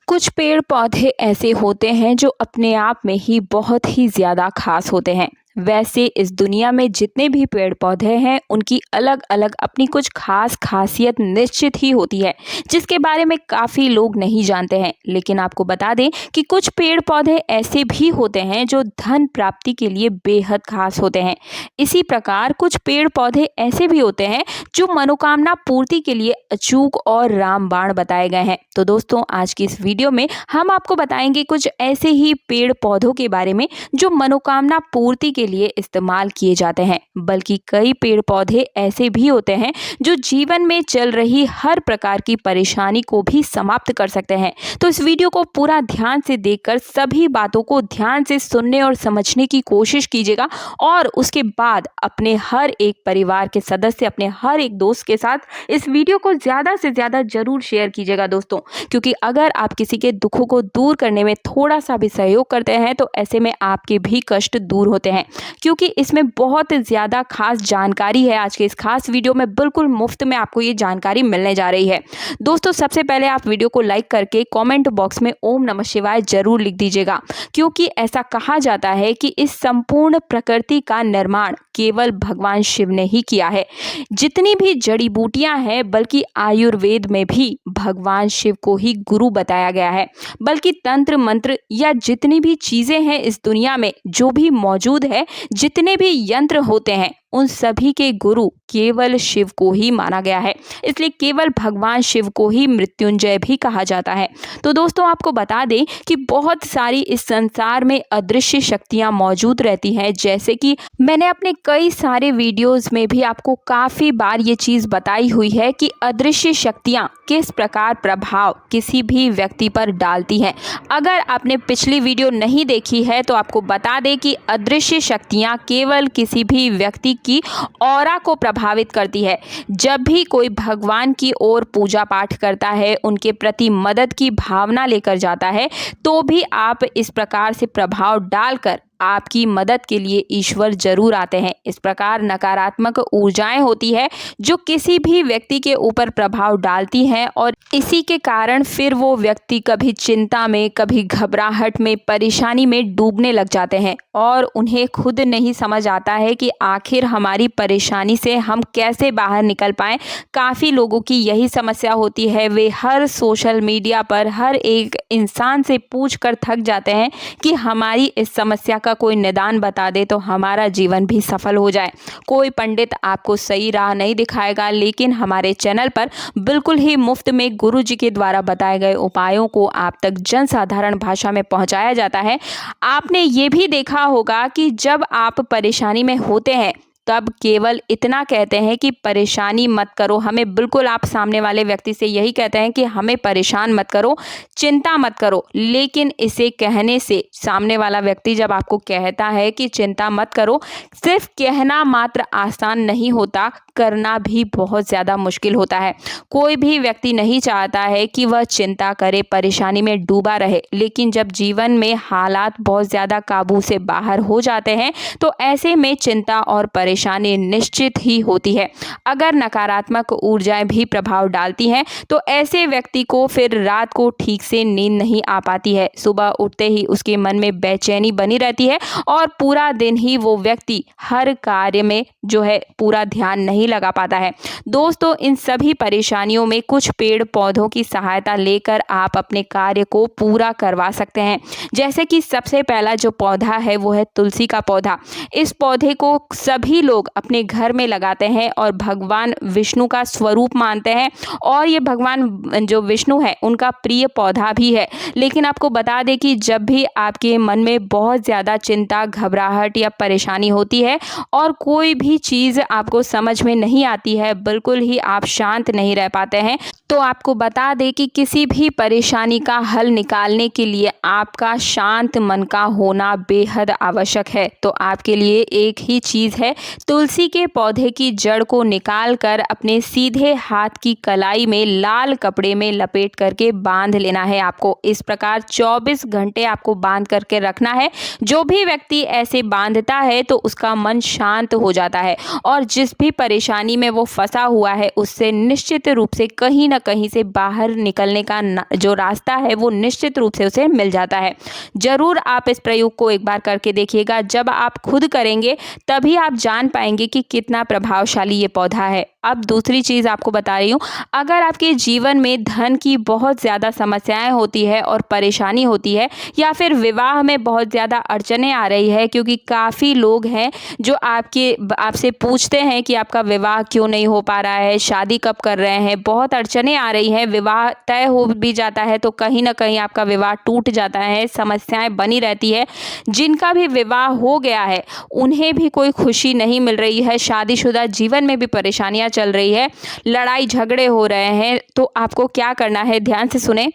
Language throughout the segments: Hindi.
कुछ पेड़ पौधे ऐसे होते हैं जो अपने आप में ही बहुत ही ज़्यादा खास होते हैं। वैसे इस दुनिया में जितने भी पेड़ पौधे हैं उनकी अलग अलग अपनी कुछ खास खासियत निश्चित ही होती है, जिसके बारे में काफ़ी लोग नहीं जानते हैं। लेकिन आपको बता दें कि कुछ पेड़ पौधे ऐसे भी होते हैं जो धन प्राप्ति के लिए बेहद खास होते हैं। इसी प्रकार कुछ पेड़ पौधे ऐसे भी होते हैं जो मनोकामना पूर्ति के लिए अचूक और रामबाण बताए गए हैं। तो दोस्तों, आज की इस वीडियो में हम आपको बताएंगे कुछ ऐसे ही पेड़ पौधों के बारे में जो मनोकामना पूर्ति के लिए इस्तेमाल किए जाते हैं। बल्कि कई पेड़ पौधे ऐसे भी होते हैं जो जीवन में चल रही हर प्रकार की परेशानी को भी समाप्त कर सकते हैं। तो इस वीडियो को पूरा ध्यान से देखकर सभी बातों को ध्यान से सुनने और समझने की कोशिश कीजिएगा और उसके बाद अपने हर एक परिवार के सदस्य, अपने हर एक दोस्त के साथ इस वीडियो को ज़्यादा से ज़्यादा जरूर शेयर कीजिएगा दोस्तों। क्योंकि अगर आप किसी के दुखों को दूर करने में थोड़ा सा भी सहयोग करते हैं तो ऐसे में आपके भी कष्ट दूर होते हैं। क्योंकि इसमें बहुत ज़्यादा खास जानकारी है। आज के इस खास वीडियो में बिल्कुल मुफ्त में आपको ये जानकारी मिलने जा रही है। दोस्तों, सबसे पहले आप वीडियो को लाइक करके कमेंट बॉक्स में ओम नमः शिवाय जरूर लिख दीजिएगा। क्योंकि ऐसा कहा जाता है कि इस संपूर्ण प्रकृति का निर्माण केवल भगवान शिव ने ही किया है। जितनी भी जड़ी बूटियां हैं, बल्कि आयुर्वेद में भी भगवान शिव को ही गुरु बताया गया है। बल्कि तंत्र मंत्र या जितनी भी चीजें हैं इस दुनिया में जो भी मौजूद है, जितने भी यंत्र होते हैं, उन सभी के गुरु केवल शिव को ही माना गया है। इसलिए केवल भगवान शिव को ही मृत्युंजय भी कहा जाता है। तो दोस्तों, आपको बता दें कि बहुत सारी इस संसार में अदृश्य शक्तियां मौजूद रहती हैं। जैसे कि मैंने अपने कई सारे वीडियोस में भी आपको काफ़ी बार ये चीज़ बताई हुई है कि अदृश्य शक्तियां किस प्रकार प्रभाव किसी भी व्यक्ति पर डालती हैं। अगर आपने पिछली वीडियो नहीं देखी है तो आपको बता दें कि अदृश्य शक्तियां केवल किसी भी व्यक्ति की ऑरा को प्रभावित करती है। जब भी कोई भगवान की ओर पूजा पाठ करता है, उनके प्रति मदद की भावना लेकर जाता है, तो भी आप इस प्रकार से प्रभाव डालकर आपकी मदद के लिए ईश्वर जरूर आते हैं। इस प्रकार नकारात्मक ऊर्जाएं होती है जो किसी भी व्यक्ति के ऊपर प्रभाव डालती हैं और इसी के कारण फिर वो व्यक्ति कभी चिंता में, कभी घबराहट में, परेशानी में डूबने लग जाते हैं और उन्हें खुद नहीं समझ आता है कि आखिर हमारी परेशानी से हम कैसे बाहर निकल पाएं। काफ़ी लोगों की यही समस्या होती है। वे हर सोशल मीडिया पर हर एक इंसान से पूछ कर थक जाते हैं कि हमारी इस समस्या का कोई निदान बता दे तो हमारा जीवन भी सफल हो जाए। कोई पंडित आपको सही राह नहीं दिखाएगा, लेकिन हमारे चैनल पर बिल्कुल ही मुफ्त में गुरुजी के द्वारा बताए गए उपायों को आप तक जनसाधारण भाषा में पहुंचाया जाता है। आपने ये भी देखा होगा कि जब आप परेशानी में होते हैं तब केवल इतना कहते हैं कि परेशानी मत करो हमें। बिल्कुल आप सामने वाले व्यक्ति से यही कहते हैं कि हमें परेशान मत करो, चिंता मत करो। लेकिन इसे कहने से सामने वाला व्यक्ति जब आपको कहता है कि चिंता मत करो, सिर्फ कहना मात्र आसान नहीं होता, करना भी बहुत ज़्यादा मुश्किल होता है। कोई भी व्यक्ति नहीं चाहता है कि वह चिंता करे, परेशानी में डूबा रहे। लेकिन जब जीवन में हालात बहुत ज़्यादा काबू से बाहर हो जाते हैं तो ऐसे में चिंता और परेशानी निश्चित ही होती है। अगर नकारात्मक ऊर्जाएं भी प्रभाव डालती हैं तो ऐसे व्यक्ति को फिर रात को ठीक से नींद नहीं आ पाती है। सुबह उठते ही उसके मन में बेचैनी बनी रहती है और पूरा दिन ही वो व्यक्ति हर कार्य में जो है पूरा ध्यान नहीं लगा पाता है। दोस्तों, इन सभी परेशानियों में कुछ पेड़ पौधों की सहायता लेकर आप अपने कार्य को पूरा करवा सकते हैं। जैसे कि सबसे पहला जो पौधा है वो है तुलसी का पौधा। इस पौधे को सभी लोग अपने घर में लगाते हैं और भगवान विष्णु का स्वरूप मानते हैं और ये भगवान जो विष्णु है उनका प्रिय पौधा भी है। लेकिन आपको बता दें कि जब भी आपके मन में बहुत ज़्यादा चिंता, घबराहट या परेशानी होती है और कोई भी चीज़ आपको समझ में नहीं आती है, बिल्कुल ही आप शांत नहीं रह पाते हैं, तो आपको बता दें कि किसी भी परेशानी का हल निकालने के लिए आपका शांत मन का होना बेहद आवश्यक है। तो आपके लिए एक ही चीज़ है तुलसी के पौधे की जड़ को निकाल कर अपने सीधे हाथ की कलाई में लाल कपड़े में लपेट करके बांध लेना है आपको। इस प्रकार 24 घंटे आपको बांध करके रखना है। जो भी व्यक्ति ऐसे बांधता है तो उसका मन शांत हो जाता है और जिस भी परेशानी में वो फंसा हुआ है उससे निश्चित रूप से कहीं ना कहीं से बाहर निकलने का जो रास्ता है वो निश्चित रूप से उसे मिल जाता है। जरूर आप इस प्रयोग को एक बार करके देखिएगा। जब आप खुद करेंगे तभी आप जान पाएंगे कि कितना प्रभावशाली ये पौधा है। अब दूसरी चीज़ आपको बता रही हूँ, अगर आपके जीवन में धन की बहुत ज़्यादा समस्याएं होती है और परेशानी होती है या फिर विवाह में बहुत ज़्यादा अड़चनें आ रही है, क्योंकि काफ़ी लोग हैं जो आपसे पूछते हैं कि आपका विवाह क्यों नहीं हो पा रहा है, शादी कब कर रहे हैं, बहुत अड़चनें आ रही हैं, विवाह तय हो भी जाता है तो कहीं ना कहीं आपका विवाह टूट जाता है, समस्याएं बनी रहती है। जिनका भी विवाह हो गया है उन्हें भी कोई खुशी नहीं मिल रही है, शादीशुदा जीवन में भी परेशानियां चल रही है, लड़ाई झगड़े हो रहे हैं, तो आपको क्या करना है, ध्यान से सुने।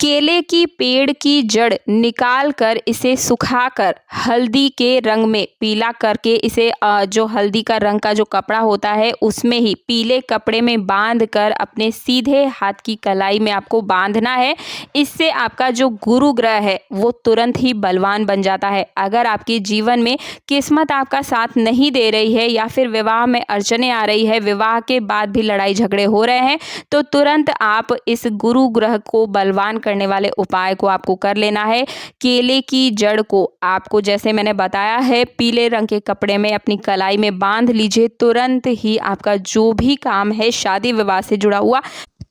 केले की पेड़ की जड़ निकाल कर इसे सुखाकर हल्दी के रंग में पीला करके इसे जो हल्दी का रंग का जो कपड़ा होता है उसमें ही पीले कपड़े में बांध कर अपने सीधे हाथ की कलाई में आपको बांधना है। इससे आपका जो गुरु ग्रह है वो तुरंत ही बलवान बन जाता है। अगर आपके जीवन में किस्मत आपका साथ नहीं दे रही है या फिर विवाह में अड़चनें आ रही है, विवाह के बाद भी लड़ाई झगड़े हो रहे हैं, तो तुरंत आप इस गुरु ग्रह को बलवान करने वाले उपाय को आपको कर लेना है। केले की जड़ को आपको जैसे मैंने बताया है पीले रंग के कपड़े में अपनी कलाई में बांध लीजिए। तुरंत ही आपका जो भी काम है शादी विवाह से जुड़ा हुआ,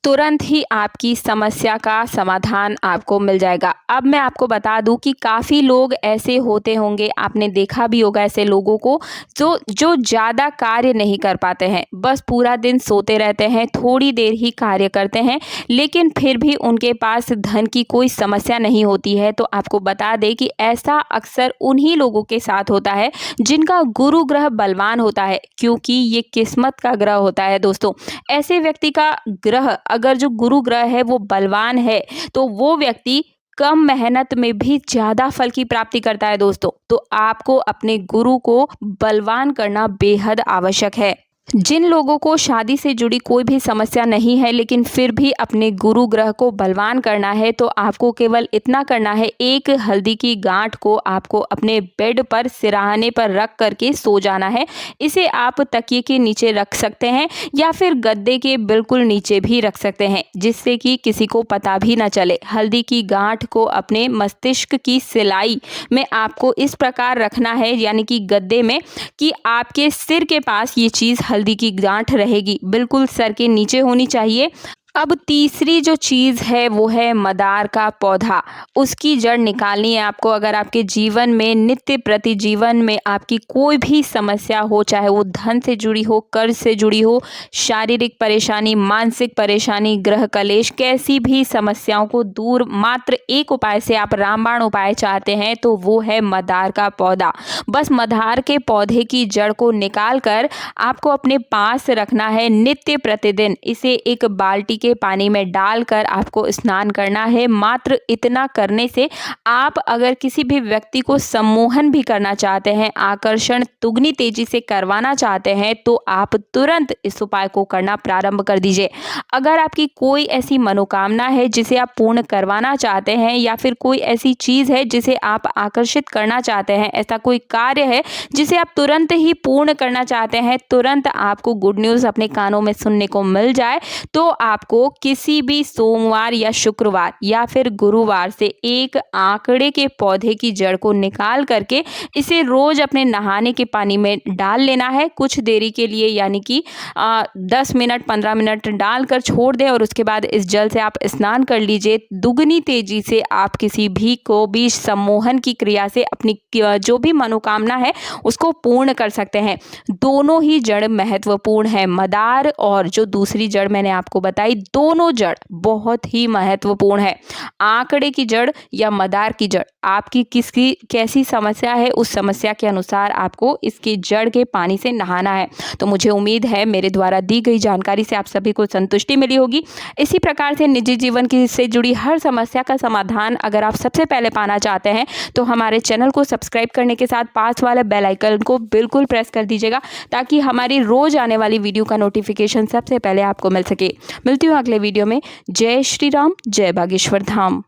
तुरंत ही आपकी समस्या का समाधान आपको मिल जाएगा। अब मैं आपको बता दूं कि काफ़ी लोग ऐसे होते होंगे, आपने देखा भी होगा ऐसे लोगों को जो ज़्यादा कार्य नहीं कर पाते हैं, बस पूरा दिन सोते रहते हैं, थोड़ी देर ही कार्य करते हैं, लेकिन फिर भी उनके पास धन की कोई समस्या नहीं होती है। तो आपको बता दें कि ऐसा अक्सर उन्हीं लोगों के साथ होता है जिनका गुरु ग्रह बलवान होता है, क्योंकि ये किस्मत का ग्रह होता है दोस्तों। ऐसे व्यक्ति का ग्रह अगर जो गुरु ग्रह है वो बलवान है तो वो व्यक्ति कम मेहनत में भी ज़्यादा फल की प्राप्ति करता है दोस्तों। तो आपको अपने गुरु को बलवान करना बेहद आवश्यक है। जिन लोगों को शादी से जुड़ी कोई भी समस्या नहीं है लेकिन फिर भी अपने गुरु ग्रह को बलवान करना है, तो आपको केवल इतना करना है, एक हल्दी की गांठ को आपको अपने बेड पर सिरहाने पर रख करके सो जाना है। इसे आप तकिए के नीचे रख सकते हैं या फिर गद्दे के बिल्कुल नीचे भी रख सकते हैं, जिससे कि किसी को पता भी ना चले। हल्दी की गांठ को अपने मस्तिष्क की सिलाई में आपको इस प्रकार रखना है, यानी कि गद्दे में, कि आपके सिर के पास ये चीज़ हल्दी की गांठ रहेगी, बिल्कुल सर के नीचे होनी चाहिए। अब तीसरी जो चीज़ है वो है मदार का पौधा। उसकी जड़ निकालनी है आपको। अगर आपके जीवन में नित्य प्रति जीवन में आपकी कोई भी समस्या हो, चाहे वो धन से जुड़ी हो, कर्ज से जुड़ी हो, शारीरिक परेशानी, मानसिक परेशानी, ग्रह कलेश, कैसी भी समस्याओं को दूर मात्र एक उपाय से आप रामबाण उपाय चाहते हैं तो वो है मदार का पौधा। बस मदार के पौधे की जड़ को निकाल कर आपको अपने पास रखना है। नित्य प्रतिदिन इसे एक बाल्टी के पानी में डालकर आपको स्नान करना है। मात्र इतना करने से आप अगर किसी भी व्यक्ति को सम्मोहन भी करना चाहते हैं, आकर्षण दुगनी तेजी से करवाना चाहते हैं, तो आप तुरंत इस उपाय को करना प्रारंभ कर दीजिए। अगर आपकी कोई ऐसी मनोकामना है जिसे आप पूर्ण करवाना चाहते हैं, या फिर कोई ऐसी चीज है जिसे आप आकर्षित करना चाहते हैं, ऐसा कोई कार्य है जिसे आप तुरंत ही पूर्ण करना चाहते हैं, तुरंत आपको गुड न्यूज अपने कानों में सुनने को मिल जाए, तो आपको किसी भी सोमवार या शुक्रवार या फिर गुरुवार से एक आंकड़े के पौधे की जड़ को निकाल करके इसे रोज अपने नहाने के पानी में डाल लेना है कुछ देरी के लिए, यानी कि 10 मिनट 15 मिनट डालकर छोड़ दें और उसके बाद इस जल से आप स्नान कर लीजिए। दुगनी तेजी से आप किसी भी को भी सम्मोहन की क्रिया से अपनी जो भी मनोकामना है उसको पूर्ण कर सकते हैं। दोनों ही जड़ महत्वपूर्ण है, मदार और जो दूसरी जड़ मैंने आपको बताई दोनों जड़ बहुत ही महत्वपूर्ण है। आंकड़े की जड़ या मदार की जड़, आपकी किसकी कैसी समस्या है, उस समस्या के अनुसार आपको इसकी जड़ के पानी से नहाना है। तो मुझे उम्मीद है मेरे द्वारा दी गई जानकारी से आप सभी को संतुष्टि मिली होगी। इसी प्रकार से निजी जीवन की से जुड़ी हर समस्या का समाधान अगर आप सबसे पहले पाना चाहते हैं तो हमारे चैनल को सब्सक्राइब करने के साथ पास वाले बेल आइकन को बिल्कुल प्रेस कर दीजिएगा, ताकि हमारी रोज आने वाली वीडियो का नोटिफिकेशन सबसे पहले आपको मिल सके। मिलती हूँ अगले वीडियो में। जय श्री राम, जय बागेश्वर धाम।